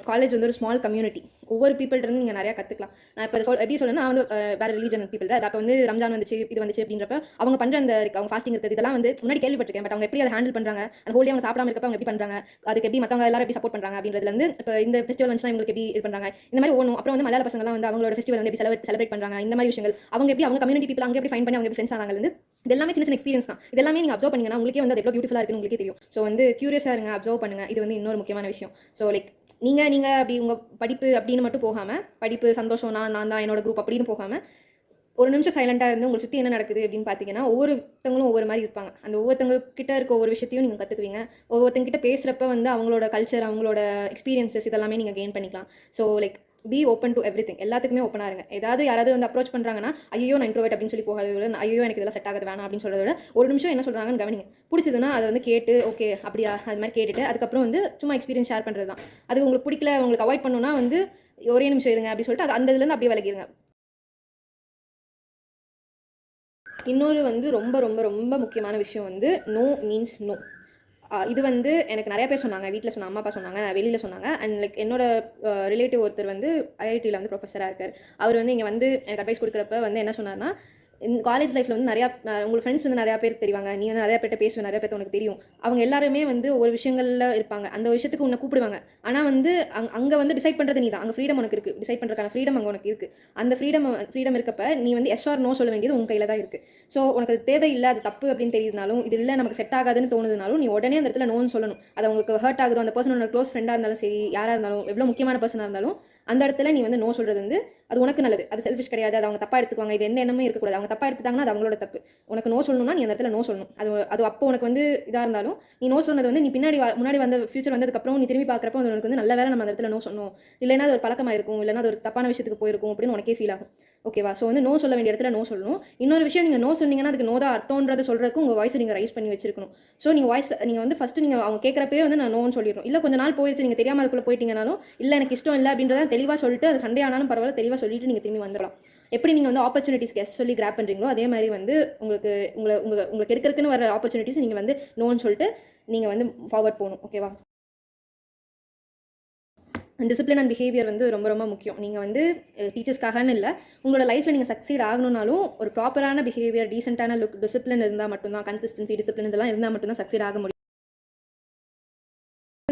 காலேஜ் வந்து ஒரு ஸ்மால் கம்யூனிட்டி. ஒவ்வொரு பீப்புள்கிட்ட நீங்கள் நிறையா கற்றுக்கலாம். நான் இப்போ எப்படி சொல்லுன்னா, நான் வந்து வேறு ரிலீஜன் பீப்புள். அப்போ வந்து ரம்ஜான் வந்துச்சு, இது வந்துச்சு அப்படின்றப்ப அவங்க பண்ணுற அந்த அவங்க ஃபாஸ்டிங் இருக்குது, இதெல்லாம் வந்து முன்னாடி கேள்விப்பட்டிருக்கேன். பட் அவங்க எப்படி அதை ஹேண்டில் பண்ணுறாங்க, அந்த ஹோலி அவங்க சாப்பிடாம இருக்கப்போ அவங்க எப்படி பண்ணுறாங்க, அதுக்கு எப்படி மற்றவங்க எல்லாரும் எப்படி சப்போர்ட் பண்ணுறாங்க அப்படின்றதுலேருந்து, இப்போ இந்த ஃபெஸ்டிவல் வந்துச்சுன்னா இவங்களுக்கு எப்படி இது பண்ணுறாங்க, இந்த மாதிரி ஒன்றும். அப்புறம் வந்து மலையாள பசங்களாம் வந்து அவங்களோட ஃபெஸ்டிவல் வந்து எப்படி செலிப்ரேட் பண்ணுறாங்க, இந்த மாதிரி விஷயங்கள் அவங்க எப்படி அவங்க கம்யூனிட்டி பீப்புள் அங்கே எப்படி ஃபைன் பண்ணி அவங்க எப்படி ஃப்ரெண்ட்ஸ் ஆனாங்க, இது எல்லாமே சின்ன எக்ஸ்பீரியன்ஸ் தான். இதெல்லாமே நீங்கள் அப்சர்வ் பண்ணிங்கன்னா உங்களுக்கே வந்து அது எவ்வளோ பியூட்டிஃபுல்லாக இருக்குன்னு உங்களுக்கே தெரியும். ஸோ வந்து க்யூரியஸாக இருங்க, அப்சர்வ் பண்ணுங்கள். இது வந்து இன்னொரு முக்கியமான விஷயம். ஸோ லைக் நீங்கள் அப்படி உங்கள் படிப்பு அப்படின்னு மட்டும் போகாமல், படிப்பு சந்தோஷம் நான் தான் என்னோட குரூப் அப்படின்னு போகாமல், ஒரு நிமிஷம் சைலண்டாக இருந்து உங்களை சுற்றி என்ன நடக்குது அப்படின்னு பார்த்தீங்கன்னா, ஒவ்வொருத்தவங்களும் ஒவ்வொரு மாதிரி இருப்பாங்க. அந்த ஒவ்வொருத்தவங்கக்கிட்ட இருக்க ஒவ்வொரு விஷயத்தையும் நீங்கள் கற்றுக்குவீங்க. ஒவ்வொருத்தங்கிட்ட பேசுகிறப்ப வந்து அவங்களோட கல்ச்சர், அவங்களோட எக்ஸ்பீரியன்ஸஸ் இதெல்லாமே நீங்கள் கெயின் பண்ணிக்கலாம். So like be open to everything. எல்லாத்துக்குமே ஓப்பனாக இருங்க. யாராவது வந்து அப்ரோச் பண்ணுறாங்கன்னா, ஐயோ நான் இன்ட்ரோவர்ட் அப்படின்னு சொல்லி போகாத விட, ஐயோ எனக்கு இதெல்லாம் செட் ஆகாது வேணாம் அப்படின்னு சொல்கிறத விட, ஒரு நிமிஷம் என்ன சொல்கிறாங்கன்னு கவனிங்க. பிடிச்சதுன்னா அதை வந்து கேட்டு ஓகே அப்படியா அது மாதிரி கேட்டுட்டு அதுக்கப்புறம் வந்து சும்மா எக்ஸ்பீரியன்ஸ் ஷேர் பண்ணுறது தான். அது உங்களுக்கு பிடிக்கல, உங்களுக்கு அவாய்ட் பண்ணணும்னா வந்து ஒரே நிமிஷம் இருங்க அப்படின்னு சொல்லிட்டு அந்த இதுலேருந்து அப்படியே விலகிடுங்க. இன்னொரு வந்து ரொம்ப ரொம்ப ரொம்ப முக்கியமான விஷயம் வந்து நோ மீன்ஸ் நோ. இது வந்து எனக்கு நிறைய பேர் சொன்னாங்க, வீட்டில் சொன்னாங்க, அம்மா அப்பா சொன்னாங்க, வெளியில் சொன்னாங்க. அண்ட் லைக் என்னோட ரிலேட்டிவ் ஒருத்தர் வந்து ஐஐடியில் வந்து ப்ரொஃபஸராக இருக்கார். அவர் வந்து இங்கே வந்து எனக்கு அட்வைஸ் கொடுக்குறப்ப வந்து என்ன சொன்னார்னா, காலேஜ் லைஃப்பில் வந்து நிறையா உங்களுக்கு ஃப்ரெண்ட்ஸ் வந்து நிறையா பேர் தெரிவாங்க, நீ வந்து நிறையா பேர்ட்ட பேசுவேன், நிறைய பேர் உனக்கு தெரியும். அவங்க எல்லாருமே வந்து ஒரு விஷயங்களில் இருப்பாங்க, அந்த விஷயத்துக்கு உன்னை கூப்பிடுவாங்க. ஆனால் வந்து அங்கே வந்து டிசைட் பண்ணுறது நீ தான். அங்கே ஃப்ரீடம் உனக்கு இருக்குது, டிசைட் பண்ணுறதுக்கான ஃப்ரீடம் அங்கே உனக்கு இருக்குது. அந்த ஃப்ரீடம் இருக்கப்ப நீ வந்து எஸ் ஆர் நோ சொல்ல வேண்டியது உங்கள் கையில் தான் இருக்குது. ஸோ உனக்கு அது தேவையில்லை, அது தப்பு அப்படின்னு தெரியுதுனாலும், இது இல்லை நமக்கு செட் ஆகாதுன்னு தோணுதுனாலும், நீ உடனே அந்த இடத்துல நோன்னு சொல்லணும். அது உங்களுக்கு ஹர்ட் ஆகுதோ, அந்த பர்சனோட க்ளோஸ் ஃப்ரெண்டாக இருந்தாலும் சரி, யாராக இருந்தாலும், எவ்வளோ முக்கியமான பர்சனாக இருந்தாலும், அந்த இடத்துல நீ வந்து நோ சொல்கிறது வந்து அது உனக்கு நல்லது. அது செல்ஃபிஷ் கிடையாது, அது அவங்க தப்பாக எடுத்துக்குவாங்க. இது எந்த எண்ணமே இருக்கக்கூடாது. அவங்க தப்பாக எடுத்துட்டாங்கன்னா அது அவங்களோட தப்பு. உனக்கு நோ சொல்லணும்னா நீ அந்த இடத்துல நோ சொல்லணும். அது அப்போ உனக்கு வந்து இதாக இருந்தாலும் நீ நோ சொன்னது வந்து நீ முன்னாடி வந்து ஃபியூச்சர் வந்ததுக்கப்புறம் நீ திரும்பி பார்க்குறப்போ அது உனக்கு வந்து நல்ல வேலை நம்ம அந்த இடத்துல நோ சொன்னோம், இல்லைன்னா அது ஒரு பழக்கமாக இருக்கும், இல்லைன்னா அது ஒரு தப்பான விஷயத்துக்கு போயிருக்கும் அப்படின்னு உனக்கே ஃபீல் ஆகும். ஓகேவா? ஸோ வந்து நோ சொல்ல வேண்டிய இடத்துல நோ சொல்லணும். இன்னொரு விஷயம், நீங்கள் நோ சொன்னீங்கன்னா அதுக்கு நோ தான் அர்த்தம்ன்றதை சொல்கிறதுக்கு உங்கள் வாய்ஸை நீங்கள் ரைஸ் பண்ணி வச்சிருக்கணும். ஸோ நீங்கள் வந்து ஃபஸ்ட்டு நீங்கள் அவங்க கேட்குறப்பே வந்து நான் நோன்னு சொல்லிடணும். இல்லை கொஞ்சம் நாள் போயிடுச்சு, நீங்கள் தெரியாமல் அதுக்குள்ளே போயிட்டீங்கனாலும், இல்லை எனக்கு இஷ்டம் இல்லை அப்படின்றத தெளிவாக சொல்லிட்டு, அது சண்டே ஆனாலும் பரவாயில்ல தெளிவாக சொல்லிட்டு நீங்கள் திரும்பி வந்துடலாம். எப்படி நீங்கள் வந்து ஆப்பர்ச்சுனிட்டிஸ் கெஸ்ட் சொல்லி கிராப் பண்ணுறீங்களோ அதே மாதிரி வந்து உங்களுக்கு எடுக்கிறதுக்குன்னு வர ஆப்பர்ச்சுனிட்டிஸ் நீங்கள் வந்து நோன்னு சொல்லிட்டு நீங்கள் வந்து ஃபார்வர்ட் போகணும். ஓகேவா? டிசிப்ளின் அண்ட் பிஹேவியர் வந்து ரொம்ப ரொம்ப முக்கியம். நீங்கள் வந்து டீச்சர்ஸ்க்காகன்னு இல்லை, உங்களோட லைஃப்பில் நீங்கள் சக்சீட் ஆகணும்னாலும் ஒரு ப்ராப்பரான பிஹேவியர், டீசென்ட்டான லுக், டிசிப்ளின் இருந்தால் மட்டும்தான், கன்சிஸ்டன்சி, டிசிப்ளின் இதெல்லாம் இருந்தால் மட்டும்தான் சக்சீட் ஆக முடியும்.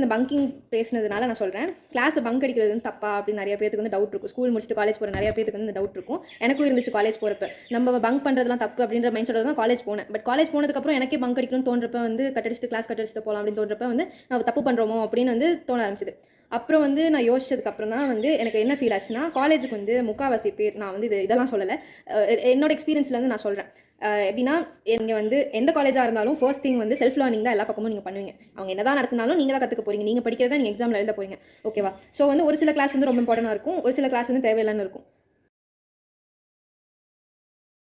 இந்த பங்கிங் பேசினதுனால நான் சொல்கிறேன், கிளாஸை பங்க் அடிக்கிறது வந்து தப்பா அப்படின்னு நிறைய பேருக்கு வந்து டவுட் இருக்கும். ஸ்கூல் முடிச்சுட்டு காலேஜ் போகிற நிறைய பேருக்கு வந்து டவுட் இருக்கும். எனக்கும் இருந்துச்சு காலேஜ் போகிறப்ப. நம்ம பங்க் பண்ணுறதுலாம் தப்பு அப்படின்ற மைண்ட் செட்டோட தான் காலேஜ் போனேன். பட் காலேஜ் போனதுக்கப்புறம் எனக்கே பங்க் அடிக்கணும்னு தோன்றப்ப வந்து கட்டடிச்சுட்டு கிளாஸ் கட்டடிச்சுட்டு போகலாம் அப்படின்னு தோன்றப்ப வந்து நம்ம தப்பு பண்ணுறோமோ அப்படின்னு வந்து தோண ஆரம்பிச்சிது. அப்புறம் வந்து நான் யோசிச்சதுக்கப்புறம் தான் வந்து எனக்கு என்ன ஃபீல் ஆச்சுன்னா, காலேஜுக்கு வந்து முக்கால்வாசி பேர், நான் வந்து இதெல்லாம் சொல்லலை, என்னோட எக்ஸ்பீரியன்ஸ்லேருந்து நான் சொல்கிறேன். எப்படின்னா, நீங்கள் வந்து எந்த காலேஜாக இருந்தாலும் ஃபர்ஸ்ட் திங் வந்து செல்ஃப் லேர்னிங் தான் எல்லா பக்கமும் நீங்கள் பண்ணுவீங்க. அவங்க என்ன தான் நடத்தினாலும் நீங்கள் தான் கற்றுக்க போகிறீங்க. நீங்கள் படிக்கிறதா நீங்கள் எக்ஸாமில் எழுத போகிறீங்க. ஓகேவா? ஸோ வந்து ஒரு சில கிளாஸ் வந்து ரொம்ப இம்பார்ட்டண்டாக இருக்கும், ஒரு சில கிளாஸ் வந்து தேவையில்லைன்னு இருக்கும்.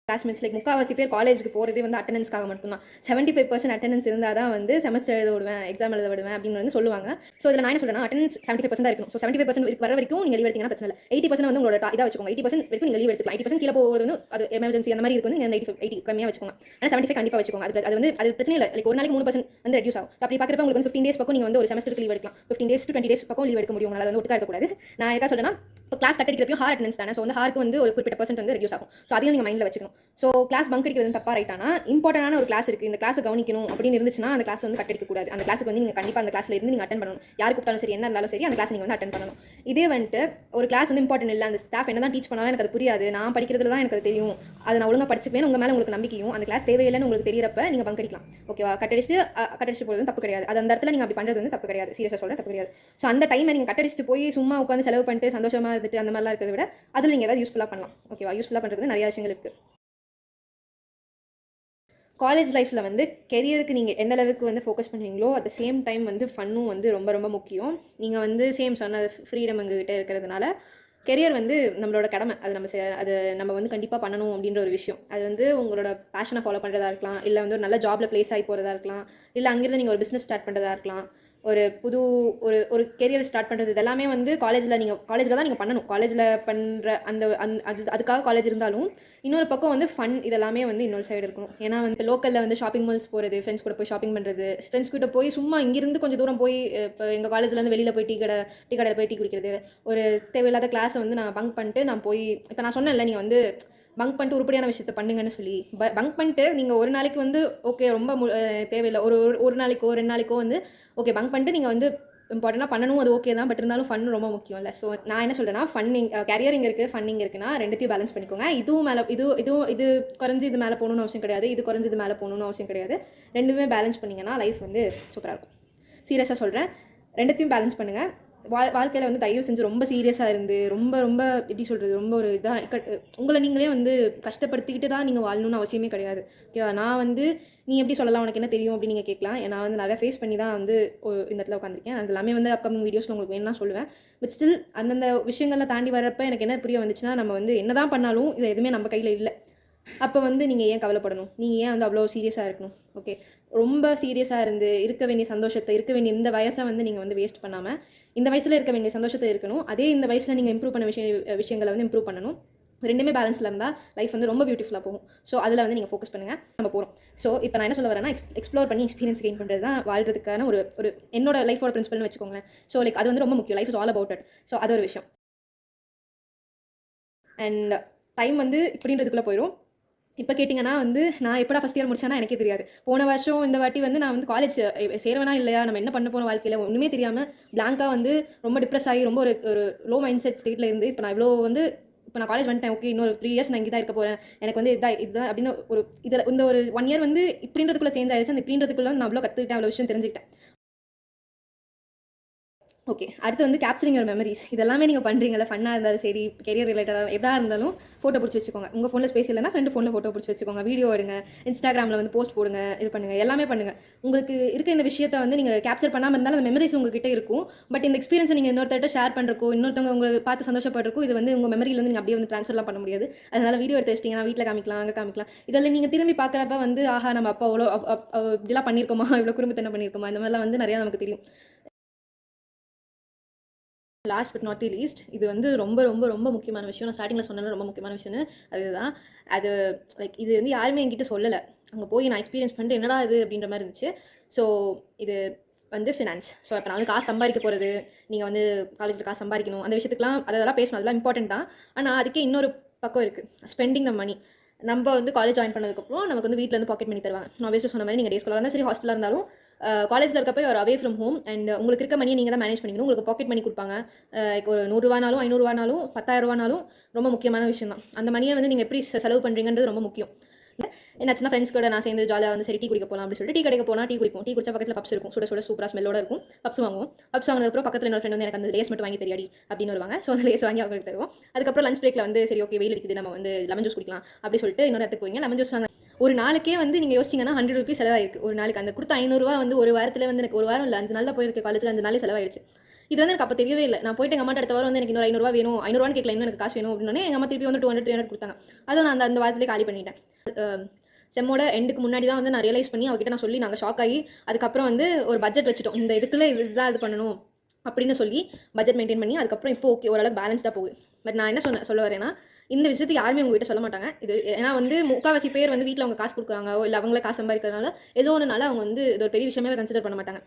கிளாஸ்மேட்ஸ் லைக் முக்கால்வாசி பேர் காலேஜுக்கு போகிறதே வந்து அட்டண்டன்ஸ்க்காக மட்டும்தான். 75% அட்டண்டன்ஸ் இருந்தால் தான் வந்து செமஸ்டர் எழுத விடுவேன், எக்ஸாம் எழுத விடுவேன் அப்படின்னு வந்து சொல்லுவாங்க. ஸோ இதில் நான் என்ன சொல்கிறேன், அட்டண்டன்ஸ் 75% தான் இருக்கணும். ஸோ 75% வர வரைக்கும் நீங்கள் லீவ் எடுத்தீங்கன்னா பிரச்சனை இல்லை. 80% வந்து உங்களோட இதாக வச்சுக்கோங்க. 80% வரைக்கும் நீங்கள் லீவ் எடுத்துக்கலாம். 80% கீழே போகிறது வந்து அது எமர்ஜென்சி அந்த மாதிரி இருக்கு வந்து நீங்கள் 80 கம்மியாக வச்சுக்கோங்க. ஆனால் 75 கண்டிப்பாக வச்சுக்கோங்க. அது வந்து அது பிரச்சனை இல்லை. லைக் ஒரு நாளைக்கு 3% வந்து ரெடியூஸ் ஆகும். ஸோ அப்படி பார்க்குறப்ப உங்களுக்கு வந்து 15 டேஸ் பக்கம் நீங்கள் வந்து ஒரு செமஸ்டருக்கு லீவ் எடுக்கலாம். 15 days to 20 days பக்கம் லீவ் எடுக்க முடியும். உங்களால் வந்து ஒட்டுக்கா எடுக்கக்கூடாது. நான் எதுக்காக சொல்கிறேன்னா, இப்போ கிளாஸ் கட் அடிக்கிறப்பையும் ஹார் அட்டண்டன்ஸ் தானே. ஸோ வந்து ஹாருக்கு வந்து ஒரு குறிப்பிட்ட % வந்து ரெடியூஸ் ஆகும். ஸோ அதையும் நீங்கள் மைண்டில் வச்சுக்கணும். ஸோ கிளாஸ் பங்க் அடிக்கிறது தப்பா ரைட்டானா, இம்பார்ட்டன்டான ஒரு கிளாஸ் இருக்குது, இந்த கிளாஸை கவனிக்கணும் அப்படின்னு இருந்துச்சுன்னா அந்த கிளாஸ் வந்து கட் அடிக்கக்கூடாது. அந்த கிளாஸுக்கு வந்து நீங்கள் கண்டிப்பாக அந்த கிளாஸில் இருந்து நீங்கள் அட்டன் பண்ணணும். யார் கூப்பிட்டாலும் சரி, என்ன இருந்தாலும் சரி, அந்த கிளாஸ் நீங்கள் வந்து அட்டன் பண்ணணும். இதே வந்துட்டு ஒரு கிளாஸ் வந்து இம்பார்ட்டன்ட் இல்லை, அந்த ஸ்டாஃப் என்ன தான் டீச் பண்ணாலும் எனக்கு அது புரியாது, நான் படிக்கிறதுல தான் எனக்கு அது தெரியும், அதை நான் ஒழுங்காக படிச்சுப்பேன், உங்கள் மேலே உங்களுக்கு நம்பிக்கையும், அந்த கிளாஸ் தேவையில்லைன்னு உங்களுக்கு தெரியறப்ப நீங்கள் பங்க் அடிக்கலாம். ஓகேவா? கட்டடிச்சு போகிறது தப்பு கிடையாது. அது அந்த இடத்துல நீங்கள் அப்படி பண்ணுறது வந்து தப்பு கிடையாது. சீரியஸாக சொல்கிறேன், தப்பு கிடையாது. ஸோ அந்த டைமை நீங்கள் கட்டடிச்சு போய் சும்மா உட்காந்து செலவு பண்ணிட்டு சந்தோஷமாக இருந்துட்டு அந்த மாதிரிலாம் இருக்கிறத விட அதில் நீங்கள் ஏதாவது யூஸ்ஃபுல்லாக பண்ணலாம். ஓகேவா? யூஸ்ஃபுல்லாக பண்ணுறது நிறைய விஷயங்கள் இருக்குது. காலேஜ் லைஃப்பில் வந்து கெரியருக்கு நீங்கள் எந்த அளவுக்கு வந்து ஃபோக்கஸ் பண்ணுவீங்களோ அட் த சேம் டைம் வந்து ஃபன்னும் வந்து ரொம்ப ரொம்ப முக்கியம். நீங்கள் வந்து சொன்ன ஃப்ரீடம் எங்ககிட்ட இருக்கிறதுனால கெரியர் வந்து நம்மளோட கடமை. அது நம்ம வந்து கண்டிப்பாக பண்ணணும் அப்படின்ற ஒரு விஷயம். அது வந்து உங்களோட பேஷனை ஃபாலோ பண்ணுறதா இருக்கலாம், இல்லை வந்து ஒரு நல்ல ஜாபில் ப்ளேஸ் ஆகி போகிறதா இருக்கலாம், இல்லை அங்கேருந்து நீங்கள் ஒரு பிஸ்னஸ் ஸ்டார்ட் பண்ணுறதா இருக்கலாம், ஒரு புது ஒரு கெரியர் ஸ்டார்ட் பண்ணுறது. இதெல்லாமே வந்து காலேஜில் தான் நீங்கள் பண்ணணும். காலேஜில் பண்ணுற அதுக்காக காலேஜ் இருந்தாலும் இன்னொரு பக்கம் வந்து ஃபன் இதெல்லாமே வந்து இன்னொரு சைடு இருக்கணும். ஏன்னா வந்து லோக்கலில் வந்து ஷாப்பிங் மால்ஸ் போகிறது, ஃப்ரெண்ட்ஸ் கூட போய் ஷாப்பிங் பண்ணுறது, ஃப்ரெண்ட்ஸ் கிட்ட போய் சும்மா இங்கேருந்து கொஞ்சம் தூரம் போய் இப்போ எங்கள் காலேஜ்லேருந்து வெளியில் போய் டீ கடையில் போய் டீ குடிக்கிறது, ஒரு தேவையில்லாத கிளாஸை வந்து நான் பங்க் பண்ணிட்டு நான் போய், இப்போ நான் சொன்னேன்ல நீங்கள் வந்து பங்க் பண்ணிட்டு உருப்படியான விஷயத்தை பண்ணுங்கன்னு சொல்லி, பங்க் பண்ணிட்டு நீங்கள் ஒரு நாளைக்கு வந்து ஓகே ரொம்ப தேவையில்லை, ஒரு நாளைக்கோ 2 நாளைக்கோ வந்து ஓகே பங்க் பண்ணிட்டு நீங்கள் வந்து இம்பார்ட்டண்டாக பண்ணணும், அது ஓகே தான். பட் இருந்தாலும் ஃபன் ரொம்ப முக்கியம் இல்லை. ஸோ நான் என்ன சொல்கிறேன்னா, கேரியர் இங்கே இருக்குது, ஃபன்னிங் இருக்குன்னா ரெண்டுத்தையும் பேலன்ஸ் பண்ணிக்கோங்க. இது குறைஞ்சி இது மேலே போகணுன்னு அவசியம் கிடையாது, இது குறைஞ்சி இது மேலே போகணுன்னு அவசியம் கிடையாது. ரெண்டுமே பேலன்ஸ் பண்ணிங்கன்னா லைஃப் வந்து சூப்பராக இருக்கும். சீரியஸாக சொல்கிறேன், ரெண்டுத்தையும் பேலன்ஸ் பண்ணுங்கள். வாழ்க்கையில் வந்து தயவு செஞ்சு ரொம்ப சீரியஸாக இருந்து ரொம்ப ரொம்ப எப்படி சொல்கிறது, ரொம்ப ஒரு இதாக உங்களை நீங்களே வந்து கஷ்டப்படுத்திக்கிட்டு தான் நீங்கள் வாழணும்னு அவசியமே கிடையாது. ஓகேவா? நான் வந்து நீ எப்படி சொல்லலாம், உனக்கு என்ன தெரியும் அப்படின்னு நீங்கள் கேட்கலாம். நான் வந்து நிறையா ஃபேஸ் பண்ணி தான் வந்து இந்த இடத்துல உட்காந்துருக்கேன். அது எல்லாமே வந்து அப்கமிங் வீடியோஸில் உங்களுக்கு வேணும்னா சொல்லுவேன். பட் ஸ்டில் அந்தந்த விஷயங்கள்லாம் தாண்டி வரப்போ எனக்கு என்ன புரிய வந்துச்சுன்னா, நம்ம வந்து என்ன தான் பண்ணாலும் இது எதுவுமே நம்ம கையில் இல்லை. அப்போ வந்து நீங்கள் ஏன் கவலைப்படணும், நீங்கள் ஏன் வந்து அவ்வளோ சீரியஸாக இருக்கணும்? ஓகே, ரொம்ப சீரியஸாக இருந்து இருக்க வேண்டிய சந்தோஷத்தை, இருக்க வேண்டிய இந்த வயசை வந்து நீங்கள் வந்து வேஸ்ட் பண்ணாமல் இந்த வயசில் இருக்க வேண்டிய சந்தோஷத்தை இருக்கணும். அதே இந்த வயசில் நீங்கள் இம்ப்ரூவ் பண்ண விஷயங்களை வந்து இம்ப்ரூவ் பண்ணணும். ரெண்டுமே பேலன்ஸில் இருந்தால் லைஃப் வந்து ரொம்ப பியூட்டிஃபுல்லாக போகும். ஸோ அதில் வந்து நீங்கள் ஃபோக்கஸ் பண்ணுங்கள். நம்ம போகிறோம். ஸோ இப்போ நான் என்ன சொல்ல வரேன்னா, எக்ஸ்ப்ளோர் பண்ணி எக்ஸ்பீரியன்ஸ் கெயின் பண்ணுறது தான் வாழ்றதுக்கான ஒரு என்னோட லைஃபோட பிரின்சிபல்னு வச்சுக்கோங்களேன். ஸோ லைக் அது வந்து ரொம்ப முக்கியம். Life is all about it. So அது ஒரு விஷயம். அண்ட் டைம் வந்து இப்படின்றதுக்குள்ளே போயிடும். இப்போ கேட்டிங்கன்னா வந்து நான் எப்படா ஃபஸ்ட் இயர் முடிச்சேன்னா எனக்கே தெரியாது. போன வருஷம் இந்த வாட்டி வந்து நான் வந்து காலேஜ் சேரவேனா இல்லையா, நம்ம என்ன பண்ண போன வாழ்க்கையில் ஒன்றுமே தெரியாமல் பிளாங்காக வந்து ரொம்ப டிப்ரெஸ் ஆகி ரொம்ப ஒரு லோ மைண்ட் செட் ஸ்டேட்டில் இருந்து இப்போ நான் இவ்வளோ வந்து இப்போ நான் காலேஜ் வந்துட்டேன். ஓகே, இன்னொரு 3 years நான் இங்கே தான் இருக்க போகிறேன், எனக்கு வந்து இதுதான் அப்படின்னு இந்த ஒரு 1 year வந்து இப்படின்றதுக்குள்ளே சேஞ்ச் ஆயிடுச்சு. அந்த இப்படின்றதுக்குள்ளே வந்து நான் அவ்வளோ கற்றுக்கிட்டேன், அவ்வளோ விஷயம் தெரிஞ்சுக்கிட்டேன். ஓகே, அடுத்து வந்து கேப்சரிங் யுவர் மெமரிஸ். இதெல்லாமே நீங்கள் பண்ணுறீங்களா, ஃபன்னாக இருந்தாலும் சரி, கெரியர் ரிலேட்டடாக எதாக இருந்தாலும் ஃபோட்டோ பிடிச்சி வச்சுக்கோங்க. உங்கள் ஃபோனில் ஸ்பேஸ் இல்லைனா ஃப்ரெண்டு ஃபோனில் ஃபோட்டோ பிடிச்சி வச்சுக்கோங்க. வீடியோ எடுங்க, இன்ஸ்டாகிராமில் வந்து போஸ்ட் போடுங்க, இது பண்ணுங்கள், எல்லாமே பண்ணுங்கள். உங்களுக்கு இருக்க இந்த விஷயத்தை வந்து நீங்கள் கேப்சர் பண்ணாமல் இருந்தாலும் அந்த மெமரிஸ் உங்ககிட்ட இருக்கும். பட் இந்த எக்ஸ்பீரியன்ஸை நீங்கள் இன்னொருத்தர்கிட்ட ஷேர் பண்ணுறக்கோ, இன்னொருத்தவங்க உங்களை பார்த்து சந்தோஷப்படுறக்கோ, இது வந்து உங்கள் மெமரியில் வந்து நீங்கள் அப்படியே வந்து ட்ரான்ஸ்ஃபர்லாம் பண்ண முடியாது. அதனால் வீடியோ எடுத்து வச்சிட்டிங்கன்னா வீட்டில் காமிக்கலாம், அங்கே காமிக்கலாம். இதெல்லாம் நீங்கள் திரும்பி பார்க்குறப்ப வந்து ஆஹா நம்ம அப்பா அவ்வளோ இப்படிலாம் பண்ணியிருக்கோமா, இவ்வளோ குடும்பத்தை என்ன பண்ணியிருக்கோமா, இந்த மாதிரிலாம் வந்து நிறையா நமக்கு தெரியும். Last but not the least, இது வந்து ரொம்ப ரொம்ப ரொம்ப முக்கியமான விஷயம். நான் ஸ்டார்டிங்கில் சொன்னேன் ரொம்ப முக்கியமான விஷயம்னு. அதுதான் அது லைக் இது வந்து யாருமே என்கிட்ட சொல்லலை. அங்கே போய் நான் எக்ஸ்பீரியன்ஸ் பண்ணிட்டு என்னடா இது அப்படின்ற மாதிரி இருந்துச்சு. ஸோ இது வந்து ஃபினான்ஸ். ஸோ இப்போ நான் வந்து காசு சம்பாதிக்க போகிறது, நீங்கள் வந்து காலேஜில் காசு சம்பாதிக்கணும், அந்த விஷயத்துக்குலாம் அதெல்லாம் பேசணும், அதெல்லாம் இம்பார்ட்டன்ட் தான். ஆனால் அதுக்கே இன்னொரு பக்கம் இருக்குது, ஸ்பெண்டிங் த மணி. நம்ம வந்து காலேஜ் ஜாயின் பண்ணதுக்கப்புறம் நமக்கு வந்து வீட்டில் வந்து பாக்கெட் மணி தருவாங்க. நான் வேஸ்ட்டு சொன்ன மாதிரி நீங்கள் டே ஸ்காலராக இருந்தாலும் சரி, ஹாஸ்டலாக இருந்தாலும் காலேஜில் இருக்கப்போ ஒரு அவே ஃப்ரம் ஹோம் அண்ட் உங்களுக்கு இருக்க மணியை நீங்கள் தான் மேனேஜ் பண்ணிக்கணும். உங்களுக்கு பாக்கெட் மணி கொடுப்பாங்க. இப்போ ஒரு 100 ரூபானாலும் 500 ரூபானாலும் 10,000 ரூபானாலும் ரொம்ப முக்கியமான விஷயம் தான். அந்த மணியை வந்து நீங்கள் எப்படி செலவு பண்ணுறீங்கன்றது ரொம்ப முக்கியம். என்னாச்சுன்னா ஃப்ரெண்ட்ஸ் கூட நான் சேர்ந்து ஜாலியாக வந்து சரி டீ குடிக்க போகலாம் அப்படின்னு சொல்லிட்டு டீ கடைக்கு போனால் டீ குடிப்போம். டீ குடிச்சா பக்கத்தில் பப்ஸ் இருக்கும், சுட சுட சூப்பராக ஸ்மெல்லோட இருக்கும். பப்ஸ் வாங்குவோம். பப்ஸ் வாங்கினதுக்கப்புறம் பக்கத்தில் என்னோட ஃப்ரெண்ட் வந்து எனக்கு அந்த லேஸ் மட்டும் வாங்கி தெரியாடி அப்படின்னு வருவாங்க. ஸோ அந்த லேஸ் வாங்கி அவங்களுக்கு தருவோம். அதுக்கப்புறம் லஞ்ச் பிரேக்கில் வந்து சரி ஓகே வெயில் அடிக்குது, நம்ம வந்து லெமன் ஜூஸ் குடிக்கலாம் அப்படி சொல்லிட்டு இன்னொரு இடத்துக்கு போவீங்க. லெமன் ஜூஸ் வாங்க ஒரு நாளைக்கே வந்து நீங்கள் யோசிச்சிங்கன்னா 100 ரூபீஸ் செலவாயிருக்கு. ஒரு நாளைக்கு அந்த கொடுத்த 500 ரூபா வந்து ஒரு வாரத்தில் வந்து எனக்கு ஒரு வாரம் இல்லை 5 நாள் தான் போயிருக்கு காலேஜில், 5 நாளே செலவாயிடுச்சு. இது வந்து எனக்கு அப்போ தெரியவே இல்லை. நான் போயிட்டு எங்கள் அம்மா அடுத்த வாரம் வந்து எனக்கு இன்னொரு 500 ரூபா வேணும், 500 ரூபான்னு கேட்கல, இன்னும் எனக்கு காசு வேணும் அப்படின்னே எங்கள் அம்மா திருப்பி வந்து 200 300 கொடுத்தாங்க. அதை நான் அந்த வாரத்திலே காலி பண்ணிட்டேன். செம்மோட எண்டுக்கு முன்னாடி தான் வந்து நான் ரியலைஸ் பண்ணி அவகிட்ட நான் சொல்லி நாங்கள் ஷாக் ஆகி அதுக்கப்புறம் வந்து ஒரு பட்ஜெட் வச்சுட்டோம். இந்த இதுக்குள்ளே இதுதான் இது பண்ணணும் அப்படின்னு சொல்லி பட்ஜெட் மெயின்டைன் பண்ணி அதுக்கப்புறம் இப்போ ஓகே ஓரளவுக்கு பேலன்ஸ்டாக போகுது. பட் நான் என்ன சொல்ல வரேன்னா, இந்த விஷயத்துக்கு யாருமே உங்ககிட்ட சொல்ல மாட்டாங்க. இது ஏன்னா வந்து முக்கால்வாசி பேர் வந்து வீட்டில் அவங்க காசு கொடுக்குறாங்க, இல்லை அவங்களே காசு சம்பாதிக்கிறதுனால ஏதோ ஒன்றுனால அவங்க வந்து இது ஒரு பெரிய விஷயமே கன்சிடர் பண்ண மாட்டாங்க.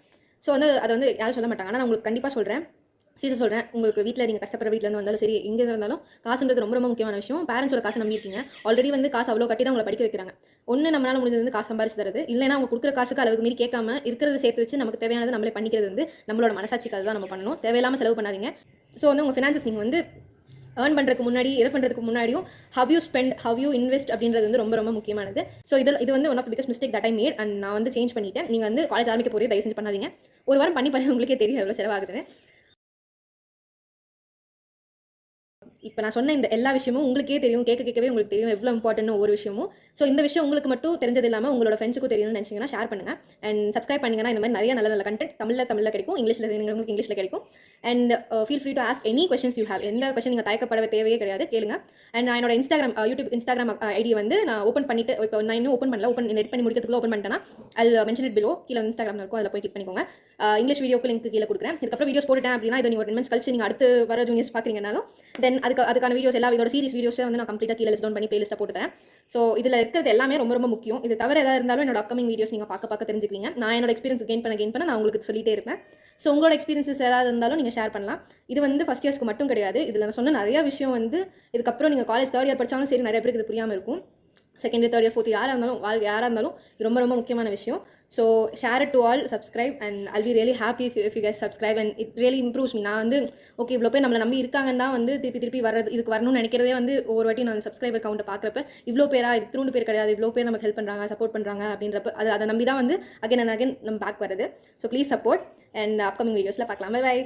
ஸோ வந்து அதை வந்து யாரும் சொல்ல மாட்டாங்க. ஆனால் நான் உங்களுக்கு கண்டிப்பாக சொல்கிறேன், சீரியஸ் சொல்கிறேன், உங்களுக்கு வீட்டில் நீங்கள் கஷ்டப்படுற வீட்டிலேருந்து வந்தாலும் சரி, எங்கே இருந்தாலும் காசுன்றது ரொம்ப ரொம்ப முக்கியமான விஷயம். பேரண்ட்ஸோட காசு நம்பியிருக்கீங்க, ஆல்ரெடி வந்து காசு அவ்வளோ கட்டி தான் உங்களை படிக்க வைக்கிறாங்க. ஒன்று நம்மளால் முடிஞ்சது வந்து காசு சம்பாரிச்சு தருது, இல்லைனா அவங்க கொடுக்குற காசுக்கு அளவுக்கு மீறி கேட்காம இருக்கிறத சேர்த்து வச்சு நமக்கு தேவையானது நம்மளே பண்ணிக்கிறது வந்து நம்மளோட மனசாட்சிக்காக தான் நம்ம பண்ணணும். தேவையில்லாமல் செலவு பண்ணாதீங்க. ஸோ வந்து உங்கள் ஃபினான்சஸ் நீங்கள் வந்து ஏர்ன் பண்ணுறதுக்கு முன்னாடி எதை பண்ணுறதுக்கு முன்னாடியும் how you spend how you invest அப்படின்றது வந்து ரொம்ப ரொம்ப முக்கியமானது. ஸோ இது வந்து one of biggest mistake that I made and நான் வந்து சேஞ்ச் பண்ணிட்டேன். நீங்கள் வந்து காலேஜ் ஆரம்பிக்க போகிறே தயவு செஞ்சு பண்ணாதீங்க. ஒரு வாரம் பண்ணி பாருங்க, உங்களுக்கே தெரியும் எவ்வளோ செலவாகுதுன்னு. இப்போ நான் சொன்ன இந்த எல்லா விஷயமும் உங்களுக்கே தெரியும், கேட்கவே உங்களுக்கு தெரியும் எவ்வளோ இம்பார்ட்டன்ட் ஒரு விஷயமும். ஸோ இந்த விஷயம் உங்களுக்கு மட்டும் தெரிஞ்சது இல்லாமல் உங்களோட ஃப்ரெண்ட்ஸுக்கும் தெரியணும்னு நினச்சிங்கன்னா ஷேர் பண்ணுங்கள் அண்ட் சப்ஸ்கிரைப் பண்ணிங்கன்னா இந்த மாதிரி நிறைய நல்ல நல்ல கண்டென்ட் தமிழில் கிடைக்கும், இங்கிலீஷில் உங்களுக்கு இங்கிலீஷில் கிடைக்கும். And feel free to ask any questions you have. எந்த கொஸ்டின் நீங்கள் தயக்கப்பட தேவையே கிடையாது, கேளுங்க. அண்ட் நான் என்னோட யூடியூப் இன்ஸ்டாகிராம் ஐடி வந்து நான் ஓப்பன் பண்ணிட்டு இப்போ நான் இன்னும் ஓப்பன் பண்ணல, எடிட் பண்ணி முடிக்கிறதுக்குள்ள ஓப்பன் பண்ணிட்டேன்னா அதில் மென்ஷன் இட் பிலோ கீழே இன்ஸ்டாகிராம் இருக்கும், அதில் போய் கிளிக் பண்ணிக்கோங்க. இங்கிலீஷ் வீடியோக்கு லிங்க் கீழே கொடுக்குறேன். இதுக்கப்புறம் வீடியோஸ் போட்டுட்டேன் அப்படின்னா இதை நீங்கள் ஒரு 10 minutes கழிச்சு நீங்கள் அடுத்து வர ஜூனியர்ஸ் பார்க்குறீங்கனாலும் தென் அதுக்கான வீடியோஸ் எல்லா இதோட சீரிஸ் வீடியோஸை வந்து நான் கம்ப்ளீட்டாக கீழே லிஸ்ட் டவுன் பண்ணி பிளேலிஸ்ட்டாக போட்டுறேன். ஸோ இதில் இருக்கிறது எல்லாமே ரொம்ப ரொம்ப முக்கியம். இது தவிர எதாவது இருந்தாலும் என்னோட அப்கமிங் வீடியோஸ் நீங்கள் பார்க்க தெரிஞ்சுக்குவீங்க. நான் என்னோட எக்ஸ்பீரியன்ஸ் கெயின் பண்ண நான் உங்களுக்கு சொல்லிட்டே இருப்பேன். ஸோ உங்களோட எக்ஸ்பீரியன்ஸஸ் ஏதாவது இருந்தாலும் நீங்கள் ஷேர் பண்ணலாம். இது வந்து ஃபஸ்ட் இயர்ஸ்க்கு மட்டும் கிடையாது. இதில் நான் சொன்ன நிறைய விஷயம் வந்து இதுக்கப்புறம் நீங்கள் காலேஜ் 3rd year படித்தாலும் சரி நிறைய பேருக்கு இது புரியாமல் இருக்கும். 2nd year 3rd year 4th year யாராக இருந்தாலும் இது ரொம்ப ரொம்ப முக்கியமான விஷயம். So share it to all, subscribe and I'll be really happy if you guys subscribe and it really improves me. நான் வந்து ஓகே இவ்வளோ பேர் நம்மளை நம்பி இருக்காங்கன்னு தான் வந்து திருப்பி இதுக்கு வரணும்னு நினைக்கிறதே வந்து ஒவ்வொரு வாட்டி நான் சப்ஸ்கிரைபர் கவுண்ட்டை பார்க்குறப்ப இவ்வளோ பேரா இத்திரூண்டு பேர் கிடையாது, இவ்வளோ பேர் நமக்கு ஹெல்ப் பண்ணுறாங்க, சப்போர்ட் பண்ணுறாங்க அப்படின்றப்ப அதை நம்பி தான் வந்து அகைன் நம்ம பேக் வருது. So please support and upcoming வீடியோஸில் பார்க்கலாம். பை.